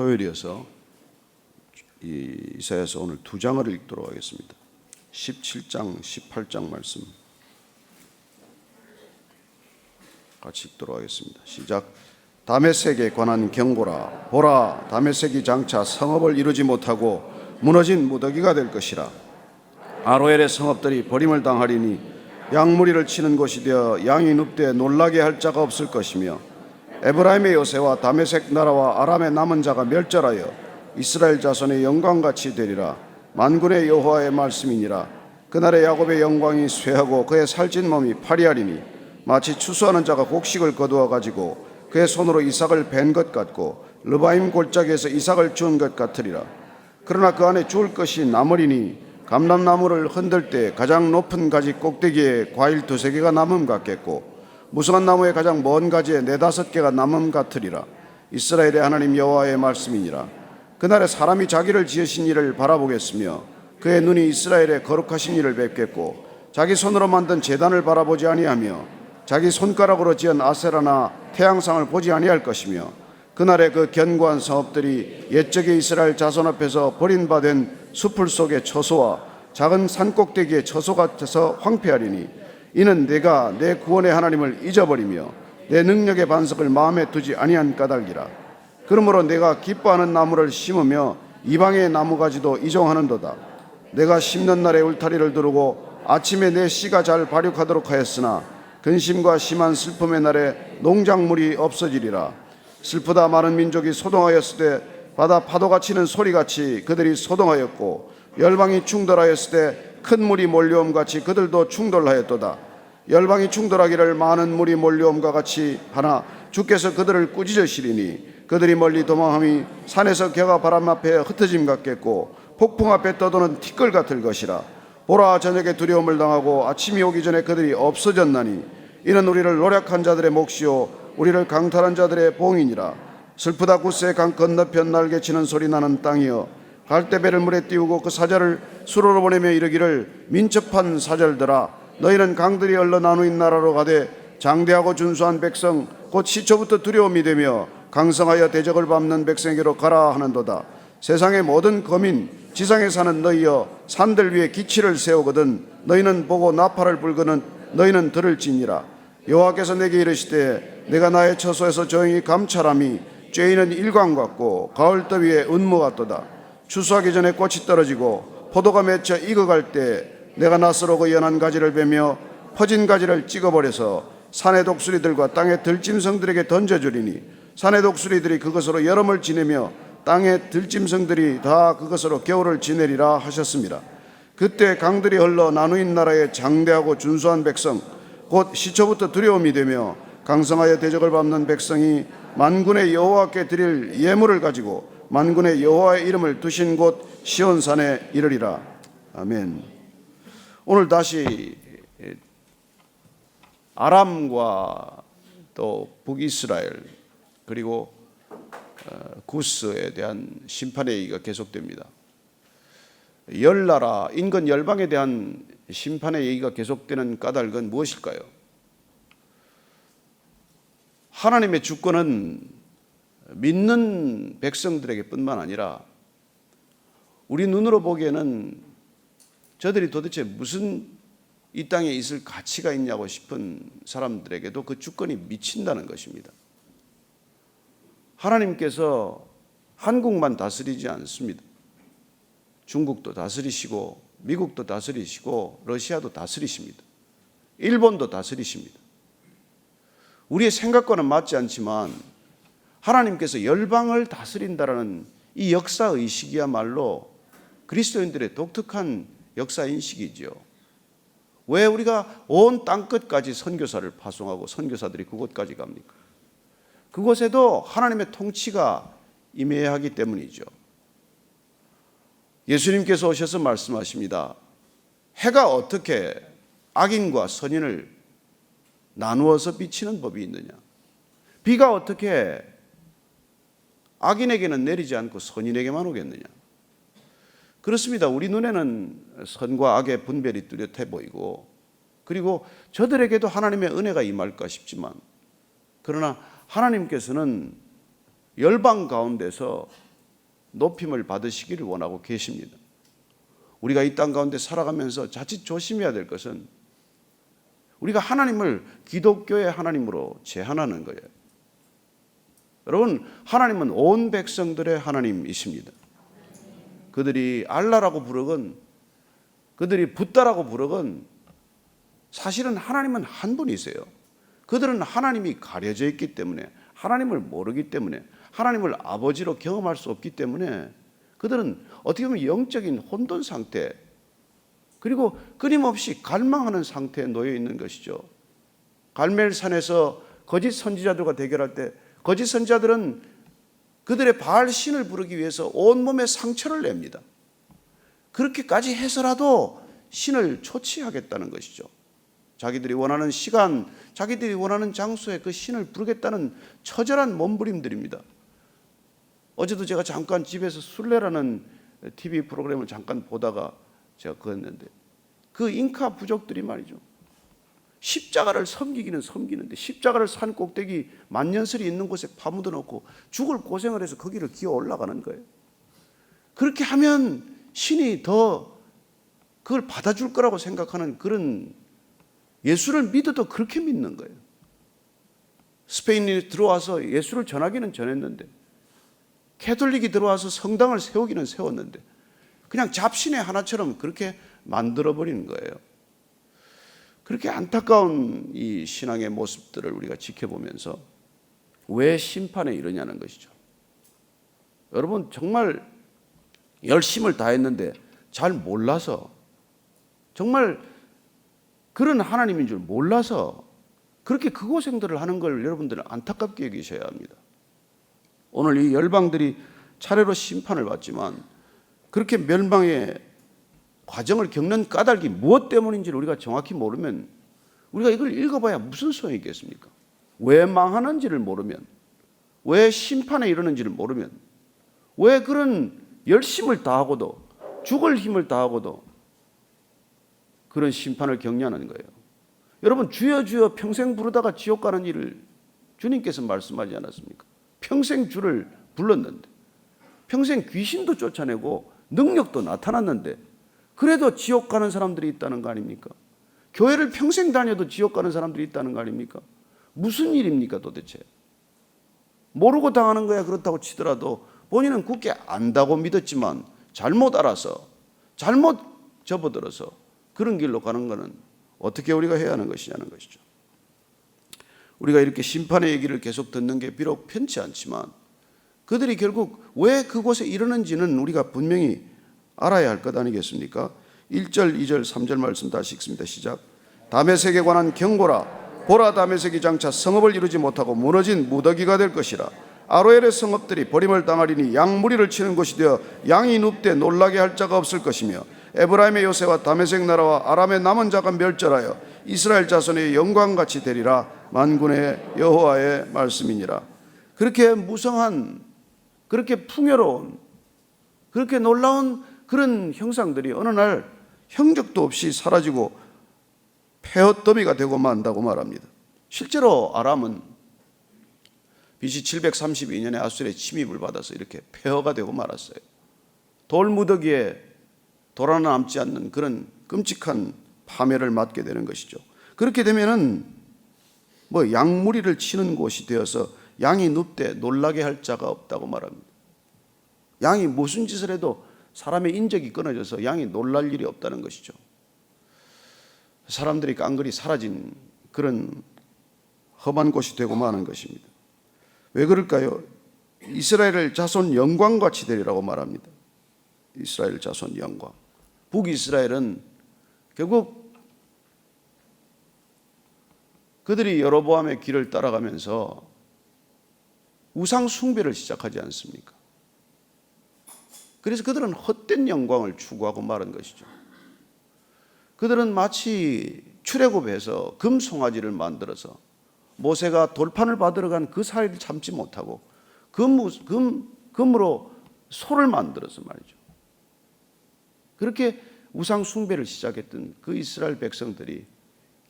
토요일이어서 이사야서 오늘 2장을 읽도록 하겠습니다. 17장, 18장 말씀 같이 읽도록 하겠습니다. 시작. 다메섹에 관한 경고라. 보라, 다메섹이 장차 성읍을 이루지 못하고 무너진 무더기가 될 것이라. 아로엘의 성읍들이 버림을 당하리니 양무리를 치는 곳이 되어 양이 눕되 놀라게 할 자가 없을 것이며, 에브라임의 요새와 다메섹 나라와 아람의 남은 자가 멸절하여 이스라엘 자손의 영광같이 되리라. 만군의 여호와의 말씀이니라. 그날에 야곱의 영광이 쇠하고 그의 살찐 몸이 파리하리니, 마치 추수하는 자가 곡식을 거두어 가지고 그의 손으로 이삭을 벤 것 같고 르바임 골짜기에서 이삭을 주운 것 같으리라. 그러나 그 안에 주울 것이 남으리니, 감람나무를 흔들 때 가장 높은 가지 꼭대기에 과일 2-3개가 남음 같겠고, 무성한 나무의 가장 먼 가지에 4-5개가 남음 같으리라. 이스라엘의 하나님 여호와의 말씀이니라. 그날에 사람이 자기를 지으신 이를 바라보겠으며 그의 눈이 이스라엘의 거룩하신 이를 뵙겠고, 자기 손으로 만든 제단을 바라보지 아니하며 자기 손가락으로 지은 아세라나 태양상을 보지 아니할 것이며, 그날에 그 견고한 성읍들이 옛적의 이스라엘 자손 앞에서 버림받은 수풀 속의 처소와 작은 산꼭대기의 처소 같아서 황폐하리니, 이는 내가 내 구원의 하나님을 잊어버리며 내 능력의 반석을 마음에 두지 아니한 까닭이라. 그러므로 내가 기뻐하는 나무를 심으며 이방의 나무가지도 이종하는도다. 내가 심는 날에 울타리를 두르고 아침에 내 씨가 잘 발육하도록 하였으나, 근심과 심한 슬픔의 날에 농작물이 없어지리라. 슬프다 많은 민족이 소동하였을 때 바다 파도가 치는 소리같이 그들이 소동하였고, 열방이 충돌하였을 때 큰 물이 몰려옴같이 그들도 충돌하였도다. 열방이 충돌하기를 많은 물이 몰려옴과 같이 하나 주께서 그들을 꾸짖으시리니, 그들이 멀리 도망함이 산에서 겨가 바람 앞에 흩어짐 같겠고 폭풍 앞에 떠도는 티끌 같을 것이라. 보라, 저녁에 두려움을 당하고 아침이 오기 전에 그들이 없어졌나니, 이는 우리를 노력한 자들의 몫이요 우리를 강탈한 자들의 봉이니라. 슬프다 굳세 강 건너편 날개치는 소리 나는 땅이여, 갈대배를 물에 띄우고 그 사자를 수로로 보내며 이르기를, 민첩한 사절들아, 너희는 강들이 흘러 나누인 나라로 가되 장대하고 준수한 백성 곧 시초부터 두려움이 되며 강성하여 대적을 밟는 백성에게로 가라 하는도다. 세상의 모든 거민, 지상에 사는 너희여, 산들 위에 기치를 세우거든 너희는 보고 나팔을 불거든 너희는 들을지니라. 여호와께서 내게 이르시되, 내가 나의 처소에서 조용히 감찰함이 쬐이는 일광 같고 가을 더위에 은무 같도다. 추수하기 전에 꽃이 떨어지고 포도가 맺혀 익어갈 때 내가 낫으로 그 연한 가지를 베며 퍼진 가지를 찍어버려서 산의 독수리들과 땅의 들짐승들에게 던져주리니, 산의 독수리들이 그것으로 여름을 지내며 땅의 들짐승들이 다 그것으로 겨울을 지내리라 하셨습니다. 그때 강들이 흘러 나누인 나라의 장대하고 준수한 백성 곧 시초부터 두려움이 되며 강성하여 대적을 밟는 백성이 만군의 여호와께 드릴 예물을 가지고 만군의 여호와의 이름을 두신 곳 시온산에 이르리라. 아멘. 오늘 다시 아람과 또 북이스라엘 그리고 구스에 대한 심판의 얘기가 계속됩니다. 열나라 인근 열방에 대한 심판의 얘기가 계속되는 까닭은 무엇일까요? 하나님의 주권은 믿는 백성들에게 뿐만 아니라 우리 눈으로 보기에는 저들이 도대체 무슨 이 땅에 있을 가치가 있냐고 싶은 사람들에게도 그 주권이 미친다는 것입니다. 하나님께서 한국만 다스리지 않습니다. 중국도 다스리시고 미국도 다스리시고 러시아도 다스리십니다. 일본도 다스리십니다. 우리의 생각과는 맞지 않지만 하나님께서 열방을 다스린다라는 이 역사의식이야말로 그리스도인들의 독특한 역사인식이지요. 왜 우리가 온 땅끝까지 선교사를 파송하고 선교사들이 그곳까지 갑니까? 그곳에도 하나님의 통치가 임해야 하기 때문이죠. 예수님께서 오셔서 말씀하십니다. 해가 어떻게 악인과 선인을 나누어서 비치는 법이 있느냐? 비가 어떻게 악인에게는 내리지 않고 선인에게만 오겠느냐? 그렇습니다. 우리 눈에는 선과 악의 분별이 뚜렷해 보이고, 그리고 저들에게도 하나님의 은혜가 임할까 싶지만, 그러나 하나님께서는 열방 가운데서 높임을 받으시기를 원하고 계십니다. 우리가 이 땅 가운데 살아가면서 자칫 조심해야 될 것은 우리가 하나님을 기독교의 하나님으로 제한하는 거예요. 여러분, 하나님은 온 백성들의 하나님이십니다. 그들이 알라라고 부르건 그들이 붓다라고 부르건 사실은 하나님은 한 분이세요. 그들은 하나님이 가려져 있기 때문에, 하나님을 모르기 때문에, 하나님을 아버지로 경험할 수 없기 때문에 그들은 어떻게 보면 영적인 혼돈 상태, 그리고 끊임없이 갈망하는 상태에 놓여 있는 것이죠. 갈멜산에서 거짓 선지자들과 대결할 때 거짓 선지자들은 그들의 바알 신을 부르기 위해서 온몸에 상처를 냅니다. 그렇게까지 해서라도 신을 초치하겠다는 것이죠. 자기들이 원하는 시간, 자기들이 원하는 장소에 그 신을 부르겠다는 처절한 몸부림들입니다. 어제도 제가 잠깐 집에서 순례라는 TV 프로그램을 잠깐 보다가 제가 그랬는데, 그 잉카 부족들이 말이죠, 십자가를 섬기기는 섬기는데 십자가를 산 꼭대기 만년설이 있는 곳에 파묻어 놓고 죽을 고생을 해서 거기를 기어 올라가는 거예요. 그렇게 하면 신이 더 그걸 받아줄 거라고 생각하는 그런, 예수를 믿어도 그렇게 믿는 거예요. 스페인이 들어와서 예수를 전하기는 전했는데, 캐톨릭이 들어와서 성당을 세우기는 세웠는데 그냥 잡신의 하나처럼 그렇게 만들어버리는 거예요. 그렇게 안타까운 이 신앙의 모습들을 우리가 지켜보면서 왜 심판에 이르냐는 것이죠. 여러분, 정말 열심을 다했는데 잘 몰라서, 정말 그런 하나님인 줄 몰라서 그렇게 그 고생들을 하는 걸 여러분들은 안타깝게 여기셔야 합니다. 오늘 이 열방들이 차례로 심판을 받지만 그렇게 멸망의 과정을 겪는 까닭이 무엇 때문인지를 우리가 정확히 모르면, 우리가 이걸 읽어봐야 무슨 소용이 있겠습니까? 왜 망하는지를 모르면, 왜 심판에 이르는지를 모르면, 왜 그런 열심을 다하고도, 죽을 힘을 다하고도 그런 심판을 겪냐는 거예요. 여러분, 주여 주여 평생 부르다가 지옥 가는 일을 주님께서 말씀하지 않았습니까? 평생 주를 불렀는데, 평생 귀신도 쫓아내고 능력도 나타났는데 그래도 지옥 가는 사람들이 있다는 거 아닙니까? 교회를 평생 다녀도 지옥 가는 사람들이 있다는 거 아닙니까? 무슨 일입니까 도대체? 모르고 당하는 거야 그렇다고 치더라도 본인은 굳게 안다고 믿었지만 잘못 알아서, 잘못 접어들어서 그런 길로 가는 것은 어떻게 우리가 해야 하는 것이냐는 것이죠. 우리가 이렇게 심판의 얘기를 계속 듣는 게 비록 편치 않지만 그들이 결국 왜 그곳에 이르는지는 우리가 분명히 알아야 할 것 아니겠습니까? 1절, 2절, 3절 말씀 다시 읽습니다. 시작. 다메섹에 관한 경고라. 보라, 다메섹이 장차 성읍을 이루지 못하고 무너진 무더기가 될 것이라. 아로엘의 성읍들이 버림을 당하리니 양무리를 치는 곳이 되어 양이 눕되 놀라게 할 자가 없을 것이며, 에브라임의 요새와 다메섹 나라와 아람의 남은 자가 멸절하여 이스라엘 자손의 영광같이 되리라. 만군의 여호와의 말씀이니라. 그렇게 무성한, 그렇게 풍요로운, 그렇게 놀라운 그런 형상들이 어느 날 형적도 없이 사라지고 폐허더미가 되고 만다고 말합니다. 실제로 아람은 BC 732년에 아수르의 침입을 받아서 이렇게 폐허가 되고 말았어요. 돌무더기에 돌 하나 남지 않는 그런 끔찍한 파멸을 맞게 되는 것이죠. 그렇게 되면은 양무리를 치는 곳이 되어서 양이 눕되 놀라게 할 자가 없다고 말합니다. 양이 무슨 짓을 해도 사람의 인적이 끊어져서 양이 놀랄 일이 없다는 것이죠. 사람들이 깡그리 사라진 그런 험한 곳이 되고 마는 것입니다. 왜 그럴까요? 이스라엘 자손 영광같이 되리라고 말합니다. 이스라엘 자손 영광. 북이스라엘은 결국 그들이 여로보암의 길을 따라가면서 우상 숭배를 시작하지 않습니까? 그래서 그들은 헛된 영광을 추구하고 말은 것이죠. 그들은 마치 출애굽해서 금송아지를 만들어서 모세가 돌판을 받으러 간 그 사이를 참지 못하고 금으로 소를 만들어서 말이죠. 그렇게 우상 숭배를 시작했던 그 이스라엘 백성들이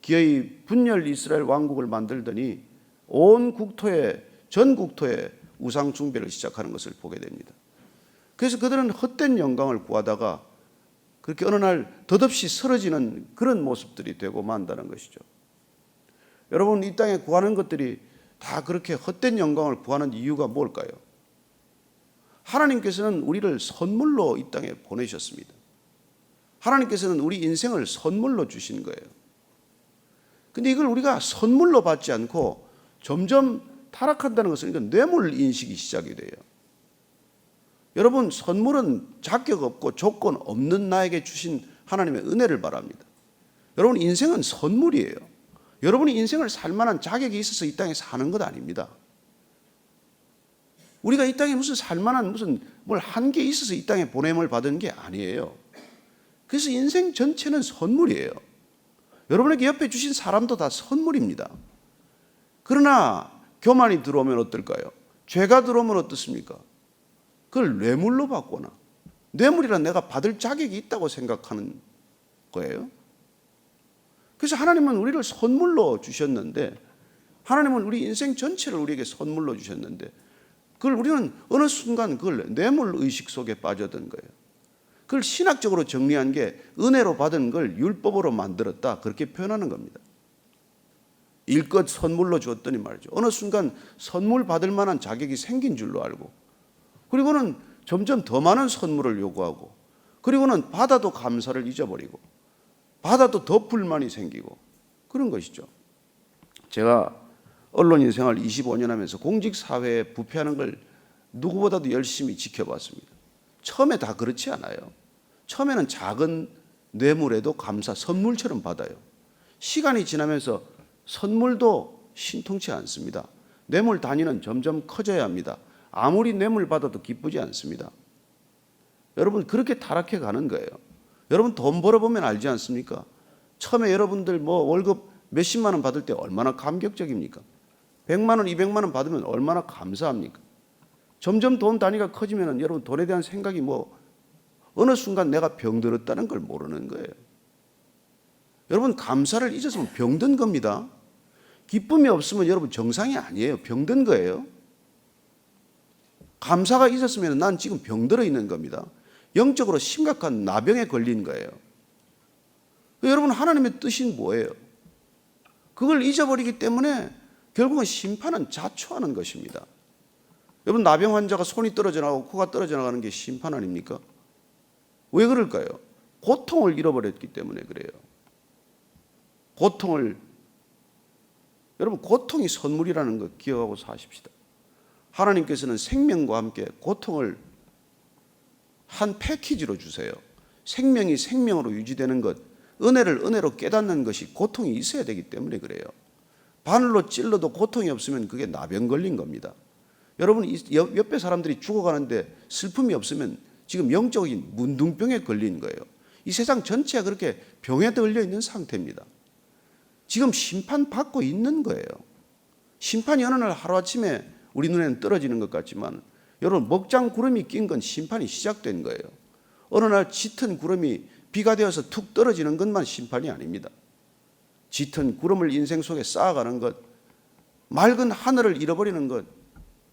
기어이 분열 이스라엘 왕국을 만들더니 온 국토에, 전 국토에 우상 숭배를 시작하는 것을 보게 됩니다. 그래서 그들은 헛된 영광을 구하다가 그렇게 어느 날 덧없이 쓰러지는 그런 모습들이 되고 만다는 것이죠. 여러분, 이 땅에 구하는 것들이 다 그렇게 헛된 영광을 구하는 이유가 뭘까요? 하나님께서는 우리를 선물로 이 땅에 보내셨습니다. 하나님께서는 우리 인생을 선물로 주신 거예요. 근데 이걸 우리가 선물로 받지 않고 점점 타락한다는 것은 이건 뇌물 인식이 시작이 돼요. 여러분, 선물은 자격 없고 조건 없는 나에게 주신 하나님의 은혜를 말합니다. 여러분, 인생은 선물이에요. 여러분이 인생을 살 만한 자격이 있어서 이 땅에 사는 것 아닙니다. 우리가 이 땅에 무슨 살 만한 무슨 뭘 한 게 있어서 이 땅에 보냄을 받은 게 아니에요. 그래서 인생 전체는 선물이에요. 여러분에게 옆에 주신 사람도 다 선물입니다. 그러나 교만이 들어오면 어떨까요? 죄가 들어오면 어떻습니까? 그걸 뇌물로 받거나, 뇌물이란 내가 받을 자격이 있다고 생각하는 거예요. 그래서 하나님은 우리를 선물로 주셨는데, 하나님은 우리 인생 전체를 우리에게 선물로 주셨는데, 그걸 우리는 어느 순간 그걸 뇌물 의식 속에 빠져든 거예요. 그걸 신학적으로 정리한 게 은혜로 받은 걸 율법으로 만들었다, 그렇게 표현하는 겁니다. 일껏 선물로 주었더니 말이죠, 어느 순간 선물 받을 만한 자격이 생긴 줄로 알고, 그리고는 점점 더 많은 선물을 요구하고, 그리고는 받아도 감사를 잊어버리고, 받아도 더 불만이 생기고, 그런 것이죠. 제가 언론인 생활 25년 하면서 공직사회에 부패하는 걸 누구보다도 열심히 지켜봤습니다. 처음에 다 그렇지 않아요. 처음에는 작은 뇌물에도 감사, 선물처럼 받아요. 시간이 지나면서 선물도 신통치 않습니다. 뇌물 단위는 점점 커져야 합니다. 아무리 뇌물 받아도 기쁘지 않습니다. 여러분, 그렇게 타락해 가는 거예요. 여러분, 돈 벌어보면 알지 않습니까? 처음에 여러분들 뭐 월급 몇십만 원 받을 때 얼마나 감격적입니까? 100만 원, 200만 원 받으면 얼마나 감사합니까? 점점 돈 단위가 커지면 여러분, 돈에 대한 생각이 뭐 어느 순간 내가 병들었다는 걸 모르는 거예요. 여러분, 감사를 잊었으면 병든 겁니다. 기쁨이 없으면 여러분 정상이 아니에요. 병든 거예요. 감사가 잊었으면 난 지금 병들어 있는 겁니다. 영적으로 심각한 나병에 걸린 거예요. 여러분, 하나님의 뜻이 뭐예요? 그걸 잊어버리기 때문에 결국은 심판은 자초하는 것입니다. 여러분, 나병 환자가 손이 떨어져 나가고 코가 떨어져 나가는 게 심판 아닙니까? 왜 그럴까요? 고통을 잃어버렸기 때문에 그래요. 여러분, 고통이 선물이라는 거 기억하고 사십시다. 하나님께서는 생명과 함께 고통을 한 패키지로 주세요. 생명이 생명으로 유지되는 것, 은혜를 은혜로 깨닫는 것이 고통이 있어야 되기 때문에 그래요. 바늘로 찔러도 고통이 없으면 그게 나병 걸린 겁니다. 여러분, 옆에 사람들이 죽어가는데 슬픔이 없으면 지금 영적인 문둥병에 걸린 거예요. 이 세상 전체가 그렇게 병에 들려 있는 상태입니다. 지금 심판받고 있는 거예요. 심판이 어느 날 하루아침에 우리 눈에는 떨어지는 것 같지만, 여러분, 먹장 구름이 낀 건 심판이 시작된 거예요. 어느 날 짙은 구름이 비가 되어서 툭 떨어지는 것만 심판이 아닙니다. 짙은 구름을 인생 속에 쌓아가는 것, 맑은 하늘을 잃어버리는 것,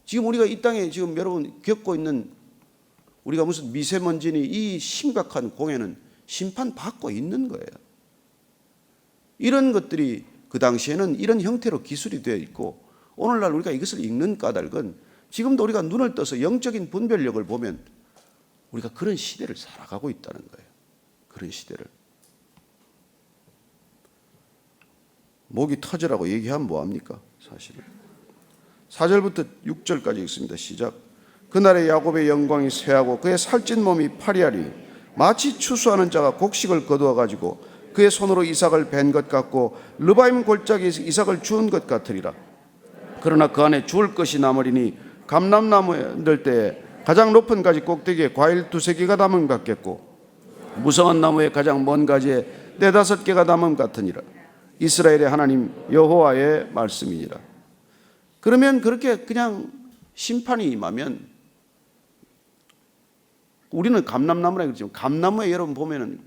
지금 우리가 이 땅에 지금 여러분 겪고 있는 우리가 무슨 미세먼지니 이 심각한 공해는 심판받고 있는 거예요. 이런 것들이 그 당시에는 이런 형태로 기술이 되어 있고, 오늘날 우리가 이것을 읽는 까닭은 지금도 우리가 눈을 떠서 영적인 분별력을 보면 우리가 그런 시대를 살아가고 있다는 거예요. 그런 시대를. 목이 터지라고 얘기하면 뭐합니까? 사실은. 4절부터 6절까지 읽습니다. 시작. 그날에 야곱의 영광이 쇠하고 그의 살찐 몸이 파리하리. 마치 추수하는 자가 곡식을 거두어 가지고 그의 손으로 이삭을 벤 것 같고 르바임 골짜기 이삭을 주운 것 같으리라. 그러나 그 안에 주울 것이 남으리니 감람나무에 흔들 때에 가장 높은 가지 꼭대기에 과일 2-3개가 담음 같겠고 무성한 나무의 가장 먼 가지에 4-5개가 담음 같으니라. 이스라엘의 하나님 여호와의 말씀이니라. 그러면 그렇게 그냥 심판이 임하면, 우리는 감람나무라 그러지만 감나무에 여러분 보면은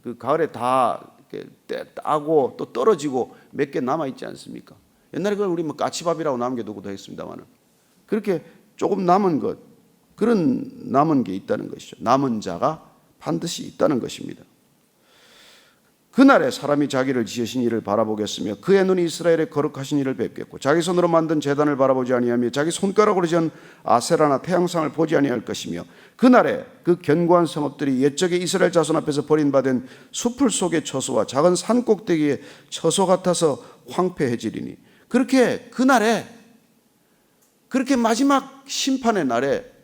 그 가을에 다 따고 또 떨어지고 몇 개 남아 있지 않습니까? 옛날에 그걸 우리 뭐 까치밥이라고 남겨두고도 했습니다만은, 그렇게 조금 남은 것, 그런 남은 게 있다는 것이죠. 남은 자가 반드시 있다는 것입니다. 그날에 사람이 자기를 지으신 이를 바라보겠으며 그의 눈이 이스라엘의 거룩하신 이를 뵙겠고 자기 손으로 만든 제단을 바라보지 아니하며 자기 손가락으로 지은 아세라나 태양상을 보지 아니할 것이며 그날에 그 견고한 성읍들이 옛적에 이스라엘 자손 앞에서 버림받은 수풀 속의 처소와 작은 산 꼭대기의 처소 같아서 황폐해지리니 그렇게 그날에 그렇게 마지막 심판의 날에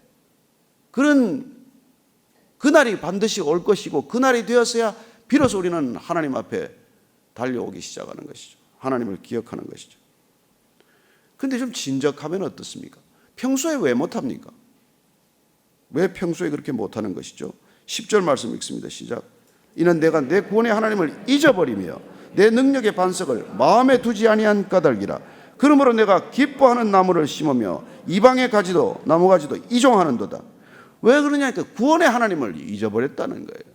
그날이 반드시 올 것이고 그날이 되었어야 비로소 우리는 하나님 앞에 달려오기 시작하는 것이죠. 하나님을 기억하는 것이죠. 그런데 좀 진적하면 어떻습니까? 평소에 왜 못합니까? 왜 평소에 그렇게 못하는 것이죠? 10절 말씀 읽습니다. 시작. 이는 내가 내 구원의 하나님을 잊어버리며 내 능력의 반석을 마음에 두지 아니한 까닭이라. 그러므로 내가 기뻐하는 나무를 심으며 이방의 가지도 나무가지도 이종하는도다. 왜 그러냐니까 구원의 하나님을 잊어버렸다는 거예요.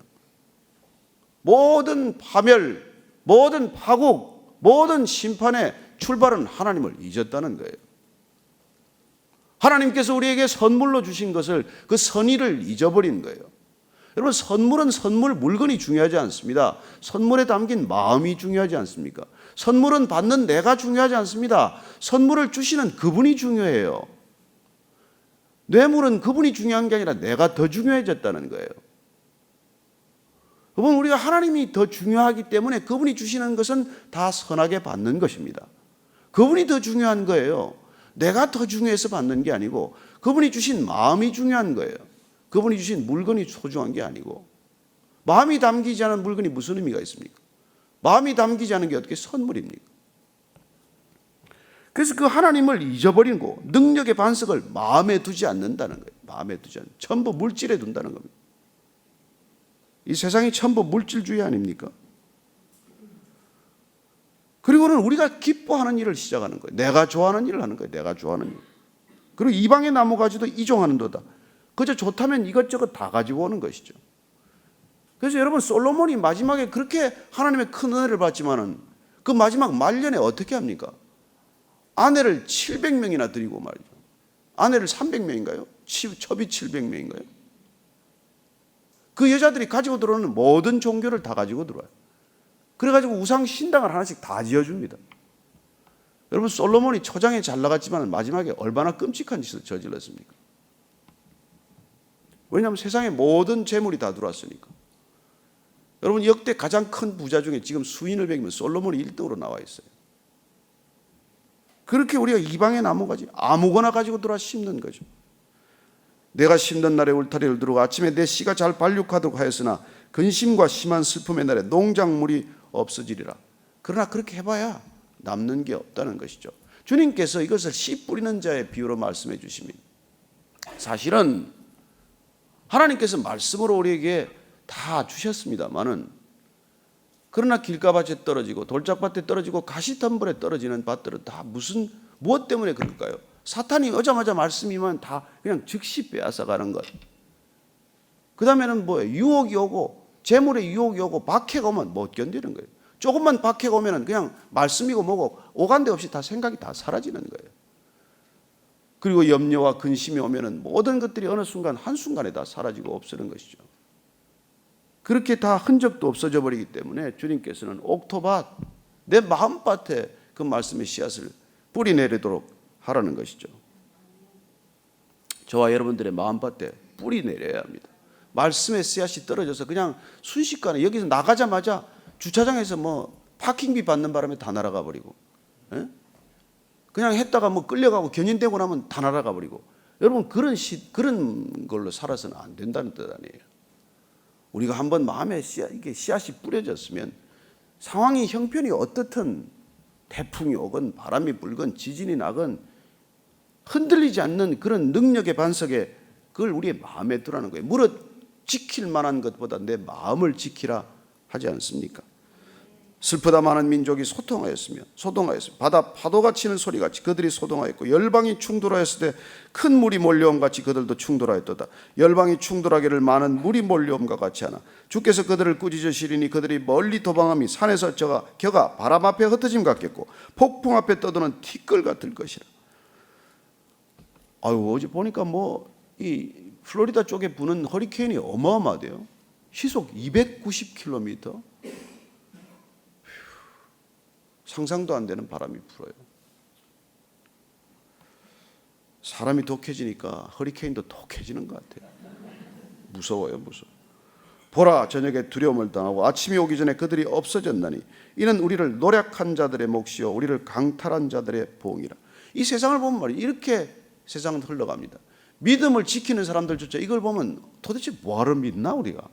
모든 파멸, 모든 파국, 모든 심판의 출발은 하나님을 잊었다는 거예요. 하나님께서 우리에게 선물로 주신 것을 그 선의를 잊어버린 거예요. 여러분 선물은 선물 물건이 중요하지 않습니다. 선물에 담긴 마음이 중요하지 않습니까? 선물은 받는 내가 중요하지 않습니다. 선물을 주시는 그분이 중요해요. 뇌물은 그분이 중요한 게 아니라 내가 더 중요해졌다는 거예요. 여러분 우리가 하나님이 더 중요하기 때문에 그분이 주시는 것은 다 선하게 받는 것입니다. 그분이 더 중요한 거예요. 내가 더 중요해서 받는 게 아니고 그분이 주신 마음이 중요한 거예요. 그분이 주신 물건이 소중한 게 아니고 마음이 담기지 않은 물건이 무슨 의미가 있습니까? 마음이 담기지 않은 게 어떻게 선물입니까? 그래서 그 하나님을 잊어버리고 능력의 반석을 마음에 두지 않는다는 거예요. 마음에 두지 않는 전부 물질에 둔다는 겁니다. 이 세상이 전부 물질주의 아닙니까? 그리고는 우리가 기뻐하는 일을 시작하는 거예요. 내가 좋아하는 일을 하는 거예요. 내가 좋아하는 일. 그리고 이방의 나무가지도 이종하는도다. 그저 좋다면 이것저것 다 가지고 오는 것이죠. 그래서 여러분 솔로몬이 마지막에 그렇게 하나님의 큰 은혜를 받지만은 그 마지막 말년에 어떻게 합니까? 아내를 700명이나 드리고 말이죠. 아내를 300명인가요? 첩이 700명인가요? 그 여자들이 가지고 들어오는 모든 종교를 다 가지고 들어와요. 그래가지고 우상 신당을 하나씩 다 지어줍니다. 여러분 솔로몬이 초장에 잘 나갔지만 마지막에 얼마나 끔찍한 짓을 저질렀습니까? 왜냐하면 세상에 모든 재물이 다 들어왔으니까. 여러분 역대 가장 큰 부자 중에 지금 수인을 매기면 솔로몬이 1등으로 나와 있어요. 그렇게 우리가 이방의 나무가지 아무거나 가지고 들어와 심는 거죠. 내가 심는 날에 울타리를 두르고 아침에 내 씨가 잘 발육하도록 하였으나 근심과 심한 슬픔의 날에 농작물이 없어지리라. 그러나 그렇게 해봐야 남는 게 없다는 것이죠. 주님께서 이것을 씨 뿌리는 자의 비유로 말씀해 주십니다. 사실은 하나님께서 말씀으로 우리에게 다 주셨습니다만은 그러나 길가밭에 떨어지고 돌짝밭에 떨어지고 가시덤불에 떨어지는 밭들은 다 무엇 때문에 그럴까요? 사탄이 오자마자 말씀이면 다 그냥 즉시 빼앗아가는 것. 그 다음에는 뭐예요? 유혹이 오고 재물의 유혹이 오고 박해가 오면 못 견디는 거예요. 조금만 박해가 오면 그냥 말씀이고 뭐고 오간데 없이 다 생각이 다 사라지는 거예요. 그리고 염려와 근심이 오면 모든 것들이 어느 순간 한순간에 다 사라지고 없어지는 것이죠. 그렇게 다 흔적도 없어져 버리기 때문에 주님께서는 옥토밭, 내 마음밭에 그 말씀의 씨앗을 뿌리내리도록 하라는 것이죠. 저와 여러분들의 마음밭에 뿌리내려야 합니다. 말씀의 씨앗이 떨어져서 그냥 순식간에 여기서 나가자마자 주차장에서 뭐 파킹비 받는 바람에 다 날아가 버리고, 그냥 했다가 뭐 끌려가고 견인되고 나면 다 날아가 버리고, 여러분 그런 걸로 살아서는 안 된다는 뜻 아니에요. 우리가 한번 마음에 이게 씨앗이 뿌려졌으면 상황이 형편이 어떻든 태풍이 오건 바람이 불건 지진이 나건 흔들리지 않는 그런 능력의 반석에 그걸 우리의 마음에 두라는 거예요. 무릇 지킬 만한 것보다 내 마음을 지키라 하지 않습니까? 슬프다 많은 민족이 소동하였으며 바다 파도가 치는 소리같이 그들이 소동하였고 열방이 충돌하였을 때 큰 물이 몰려옴 같이 그들도 충돌하였도다. 열방이 충돌하기를 많은 물이 몰려옴과 같이 하나 주께서 그들을 꾸짖으시리니 그들이 멀리 도망함이 산에서 겨가 바람 앞에 흩어짐 같겠고 폭풍 앞에 떠도는 티끌 같을 것이라. 아유 어제 보니까 이 플로리다 쪽에 부는 허리케인이 어마어마하대요. 시속 290km. 상상도 안 되는 바람이 불어요. 사람이 독해지니까 허리케인도 독해지는 것 같아요. 무서워요, 무서워. 보라, 저녁에 두려움을 당하고 아침이 오기 전에 그들이 없어졌나니 이는 우리를 노략한 자들의 몫이요 우리를 강탈한 자들의 보응이라. 이 세상을 보면 말이에요, 이렇게 세상은 흘러갑니다. 믿음을 지키는 사람들조차 이걸 보면 도대체 뭐하러 믿나 우리가?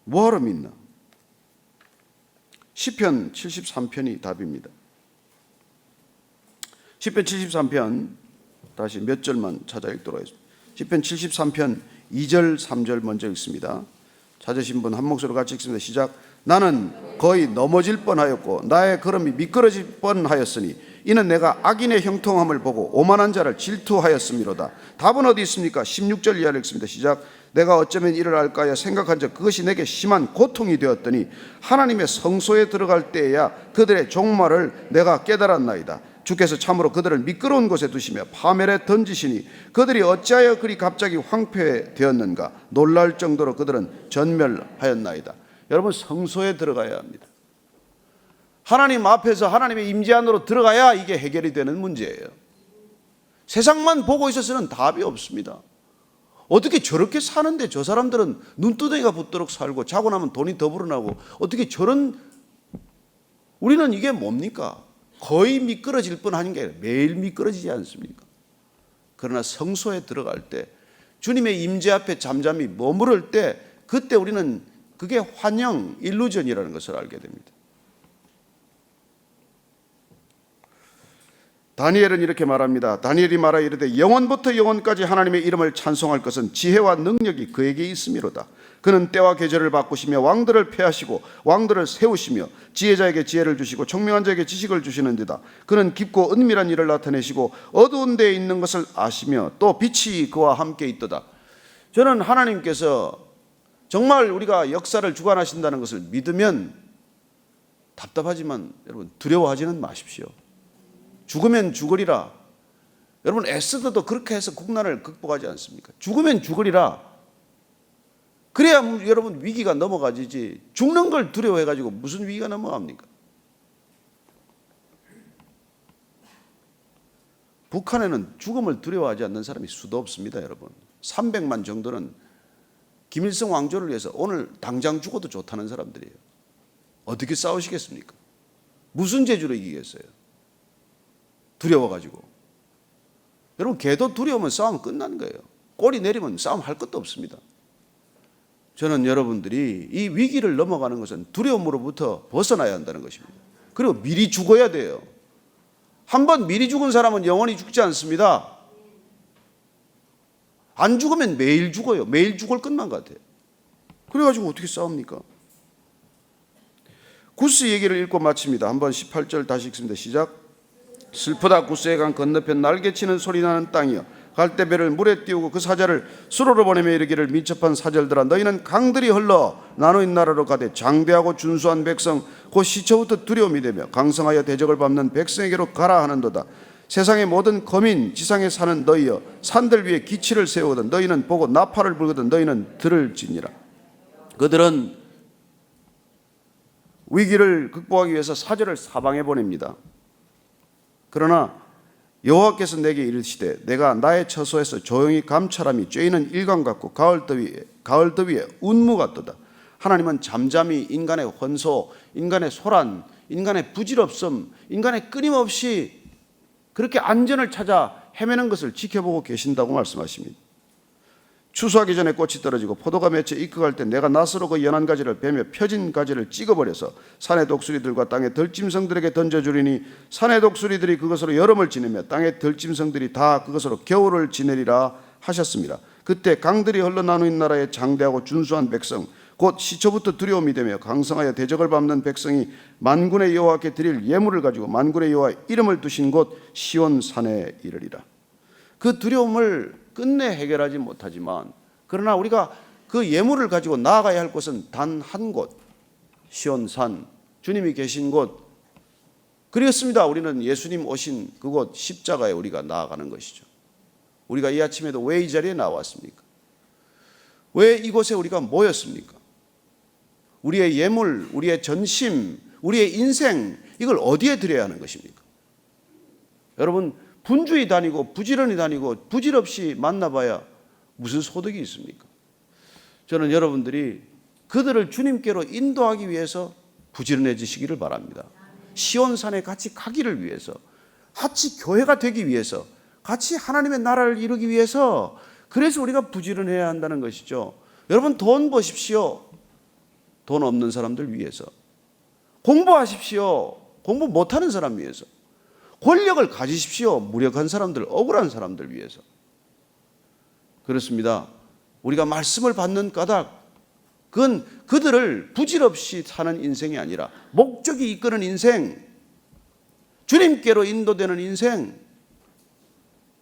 뭐하러 믿나? 시편 73편이 답입니다. 시편 73편 다시 몇 절만 찾아 읽도록 하겠습니다. 시편 73편 2절 3절 먼저 읽습니다. 찾으신 분 한 목소리로 같이 읽습니다. 시작. 나는 거의 넘어질 뻔하였고 나의 걸음이 미끄러질 뻔하였으니 이는 내가 악인의 형통함을 보고 오만한 자를 질투하였음이로다. 답은 어디 있습니까? 16절 이하를 읽습니다. 시작. 내가 어쩌면 이를 알까 하여 생각한 적 그것이 내게 심한 고통이 되었더니 하나님의 성소에 들어갈 때에야 그들의 종말을 내가 깨달았나이다. 주께서 참으로 그들을 미끄러운 곳에 두시며 파멸에 던지시니 그들이 어찌하여 그리 갑자기 황폐되었는가. 놀랄 정도로 그들은 전멸하였나이다. 여러분, 성소에 들어가야 합니다. 하나님 앞에서 하나님의 임재 안으로 들어가야 이게 해결이 되는 문제예요. 세상만 보고 있어서는 답이 없습니다. 어떻게 저렇게 사는데 저 사람들은 눈두덩이가 붙도록 살고 자고 나면 돈이 더 불어나고 어떻게 저런, 우리는 이게 뭡니까? 거의 미끄러질 뻔한 게 아니라 매일 미끄러지지 않습니까? 그러나 성소에 들어갈 때 주님의 임재 앞에 잠잠히 머무를 때 그때 우리는 그게 환영, 일루전이라는 것을 알게 됩니다. 다니엘은 이렇게 말합니다. 다니엘이 말하 이르되 영원부터 영원까지 하나님의 이름을 찬송할 것은 지혜와 능력이 그에게 있음이로다. 그는 때와 계절을 바꾸시며 왕들을 폐하시고 왕들을 세우시며 지혜자에게 지혜를 주시고 총명한 자에게 지식을 주시는 데다. 그는 깊고 은밀한 일을 나타내시고 어두운 데에 있는 것을 아시며 또 빛이 그와 함께 있도다. 저는 하나님께서 정말 우리가 역사를 주관하신다는 것을 믿으면 답답하지만 여러분 두려워하지는 마십시오. 죽으면 죽으리라. 여러분 에스더도 그렇게 해서 국난을 극복하지 않습니까? 죽으면 죽으리라. 그래야 여러분 위기가 넘어가지지 죽는 걸 두려워해가지고 무슨 위기가 넘어갑니까? 북한에는 죽음을 두려워하지 않는 사람이 수도 없습니다. 여러분 300만 정도는 김일성 왕조를 위해서 오늘 당장 죽어도 좋다는 사람들이에요. 어떻게 싸우시겠습니까? 무슨 재주로 이기겠어요? 두려워가지고. 여러분 개도 두려우면 싸움 끝나는 거예요. 꼬리 내리면 싸움 할 것도 없습니다. 저는 여러분들이 이 위기를 넘어가는 것은 두려움으로부터 벗어나야 한다는 것입니다. 그리고 미리 죽어야 돼요. 한번 미리 죽은 사람은 영원히 죽지 않습니다. 안 죽으면 매일 죽어요. 매일 죽을 것만 같아요. 그래가지고 어떻게 싸웁니까? 구스 얘기를 읽고 마칩니다. 한번 18절 다시 읽습니다. 시작. 슬프다 구스의 강 건너편 날개치는 소리 나는 땅이여 갈대배를 물에 띄우고 그 사자를 수로로 보내며 이르기를 민첩한 사절들아 너희는 강들이 흘러 나누인 나라로 가되 장대하고 준수한 백성 곧 시초부터 두려움이 되며 강성하여 대적을 밟는 백성에게로 가라 하는도다. 세상의 모든 거민 지상에 사는 너희여 산들 위에 기치를 세우거든 너희는 보고 나팔을 불거든 너희는 들을지니라. 그들은 위기를 극복하기 위해서 사절을 사방에 보냅니다. 그러나 여호와께서 내게 이르시되 내가 나의 처소에서 조용히 감찰함이 쬐이는 일광 같고 가을 더위에 운무 같도다. 하나님은 잠잠히 인간의 혼소, 인간의 소란, 인간의 부질없음, 인간의 끊임없이 그렇게 안전을 찾아 헤매는 것을 지켜보고 계신다고 말씀하십니다. 추수하기 전에 꽃이 떨어지고 포도가 맺혀 익어갈 때 내가 낫으로 그 연한 가지를 베며 펴진 가지를 찍어버려서 산의 독수리들과 땅의 들짐승들에게 던져주리니 산의 독수리들이 그것으로 여름을 지내며 땅의 들짐승들이 다 그것으로 겨울을 지내리라 하셨습니다. 그때 강들이 흘러나누인 나라의 장대하고 준수한 백성 곧 시초부터 두려움이 되며 강성하여 대적을 밟는 백성이 만군의 여호와께 드릴 예물을 가지고 만군의 여호와 이름을 두신 곳 시온산에 이르리라. 그 두려움을 끝내 해결하지 못하지만 그러나 우리가 그 예물을 가지고 나아가야 할 곳은 단 한 곳, 시온산, 주님이 계신 곳. 그렇습니다. 우리는 예수님 오신 그곳 십자가에 우리가 나아가는 것이죠. 우리가 이 아침에도 왜 이 자리에 나왔습니까? 왜 이곳에 우리가 모였습니까? 우리의 예물, 우리의 전심, 우리의 인생, 이걸 어디에 드려야 하는 것입니까? 여러분, 분주히 다니고 부지런히 다니고 부질없이 만나봐야 무슨 소득이 있습니까? 저는 여러분들이 그들을 주님께로 인도하기 위해서 부지런해지시기를 바랍니다. 시온산에 같이 가기를 위해서, 같이 교회가 되기 위해서, 같이 하나님의 나라를 이루기 위해서, 그래서 우리가 부지런해야 한다는 것이죠. 여러분, 돈 버십시오. 돈 없는 사람들 위해서. 공부하십시오. 공부 못하는 사람 위해서. 권력을 가지십시오. 무력한 사람들, 억울한 사람들 위해서. 그렇습니다. 우리가 말씀을 받는 까닭, 그건 그들을 부질없이 사는 인생이 아니라 목적이 이끄는 인생, 주님께로 인도되는 인생,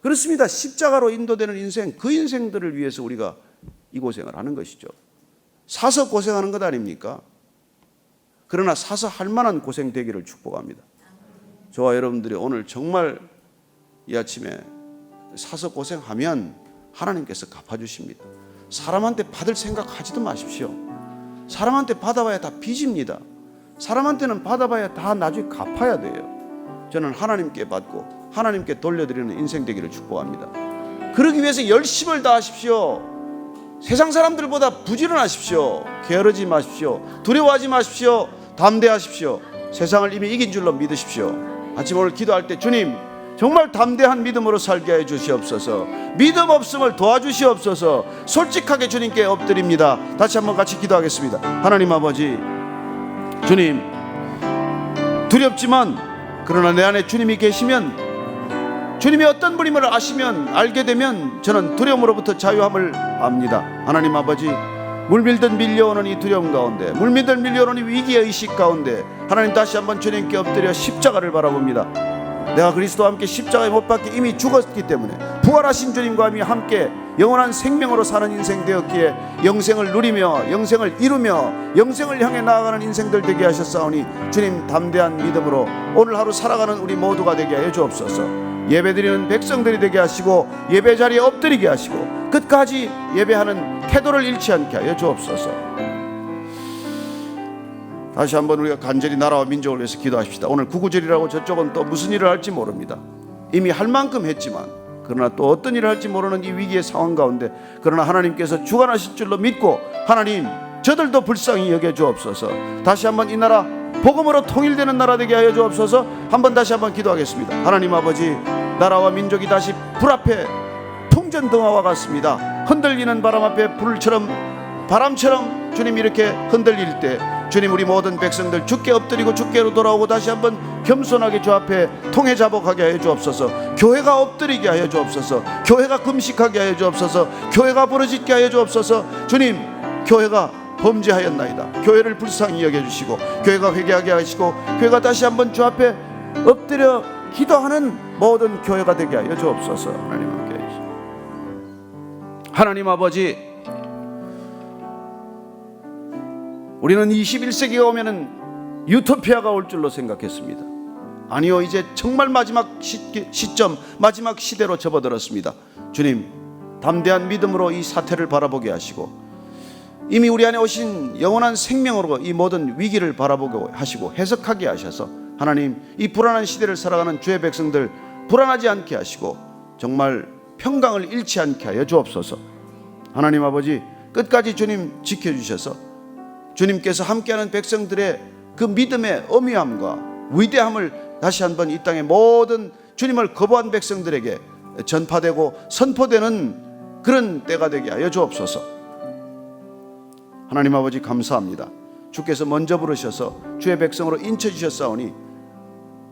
그렇습니다. 십자가로 인도되는 인생, 그 인생들을 위해서 우리가 이 고생을 하는 것이죠. 사서 고생하는 것 아닙니까? 그러나 사서 할 만한 고생 되기를 축복합니다. 저와 여러분들이 오늘 정말 이 아침에 사서 고생하면 하나님께서 갚아주십니다. 사람한테 받을 생각하지도 마십시오. 사람한테 받아봐야 다 빚입니다. 사람한테는 받아봐야 다 나중에 갚아야 돼요. 저는 하나님께 받고 하나님께 돌려드리는 인생 되기를 축복합니다. 그러기 위해서 열심을 다하십시오. 세상 사람들보다 부지런하십시오. 게으르지 마십시오. 두려워하지 마십시오. 담대하십시오. 세상을 이미 이긴 줄로 믿으십시오. 아침 오늘 기도할 때 주님, 정말 담대한 믿음으로 살게 해 주시옵소서. 믿음 없음을 도와주시옵소서. 솔직하게 주님께 엎드립니다. 다시 한번 같이 기도하겠습니다. 하나님 아버지, 주님, 두렵지만 그러나 내 안에 주님이 계시면, 주님이 어떤 분임을 아시면, 알게 되면 저는 두려움으로부터 자유함을 압니다. 하나님 아버지, 물밀듯 밀려오는 이 두려움 가운데, 물밀듯 밀려오는 이 위기의 의식 가운데 하나님, 다시 한번 주님께 엎드려 십자가를 바라봅니다. 내가 그리스도와 함께 십자가에 못 박혀 이미 죽었기 때문에 부활하신 주님과 함께 영원한 생명으로 사는 인생 되었기에 영생을 누리며 영생을 이루며 영생을 향해 나아가는 인생들 되게 하셨사오니 주님, 담대한 믿음으로 오늘 하루 살아가는 우리 모두가 되게 하여 주옵소서. 예배드리는 백성들이 되게 하시고 예배 자리에 엎드리게 하시고 끝까지 예배하는 태도를 잃지 않게 하여 주옵소서. 다시 한번 우리가 간절히 나라와 민족을 위해서 기도하십시다. 오늘 구구절이라고 저쪽은 또 무슨 일을 할지 모릅니다. 이미 할 만큼 했지만 그러나 또 어떤 일을 할지 모르는 이 위기의 상황 가운데, 그러나 하나님께서 주관하실 줄로 믿고 하나님, 저들도 불쌍히 여겨 주옵소서. 다시 한번 이 나라 복음으로 통일되는 나라 되게 하여 주옵소서. 한번 다시 한번 기도하겠습니다. 하나님 아버지, 나라와 민족이 다시 불 앞에 풍전등화와 같습니다. 흔들리는 바람 앞에 바람처럼 주님 이렇게 흔들릴 때 주님, 우리 모든 백성들 주께 엎드리고 주께로 돌아오고 다시 한번 겸손하게 주 앞에 통해 자복하게 하여 주옵소서. 교회가 엎드리게 하여 주옵소서. 교회가 금식하게 하여 주옵소서. 교회가 부르짖게 하여 주옵소서. 주님, 교회가 범죄하였나이다. 교회를 불쌍히 여겨주시고 교회가 회개하게 하시고 교회가 다시 한번 주 앞에 엎드려 기도하는 모든 교회가 되게 하여 주옵소서. 하나님 함께 해주시고, 하나님 아버지, 우리는 21세기가 오면은 유토피아가 올 줄로 생각했습니다. 아니요, 이제 정말 마지막 시점, 마지막 시대로 접어들었습니다. 주님, 담대한 믿음으로 이 사태를 바라보게 하시고 이미 우리 안에 오신 영원한 생명으로 이 모든 위기를 바라보게 하시고 해석하게 하셔서 하나님, 이 불안한 시대를 살아가는 주의 백성들 불안하지 않게 하시고 정말 평강을 잃지 않게 하여 주옵소서. 하나님 아버지, 끝까지 주님 지켜주셔서 주님께서 함께하는 백성들의 그 믿음의 엄위함과 위대함을 다시 한번 이 땅의 모든 주님을 거부한 백성들에게 전파되고 선포되는 그런 때가 되게 하여 주옵소서. 하나님 아버지, 감사합니다. 주께서 먼저 부르셔서 주의 백성으로 인쳐주셨사오니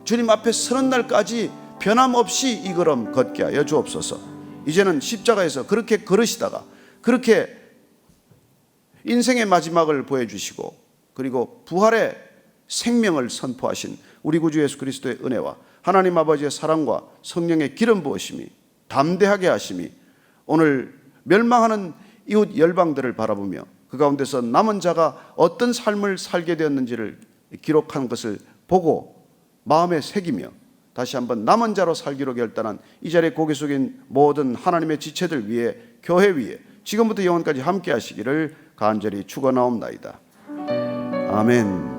주님 앞에 서는 날까지 변함없이 이 걸음 걷게 하여 주옵소서. 이제는 십자가에서 그렇게 걸으시다가 그렇게 인생의 마지막을 보여주시고 그리고 부활의 생명을 선포하신 우리 구주 예수 그리스도의 은혜와 하나님 아버지의 사랑과 성령의 기름 부으심이, 담대하게 하심이 오늘 멸망하는 이웃 열방들을 바라보며 그 가운데서 남은 자가 어떤 삶을 살게 되었는지를 기록한 것을 보고 마음에 새기며 다시 한번 남은 자로 살기로 결단한 이 자리에 고개 숙인 모든 하나님의 지체들 위해, 교회 위에 지금부터 영원까지 함께 하시기를 간절히 축원하옵나이다. 아멘.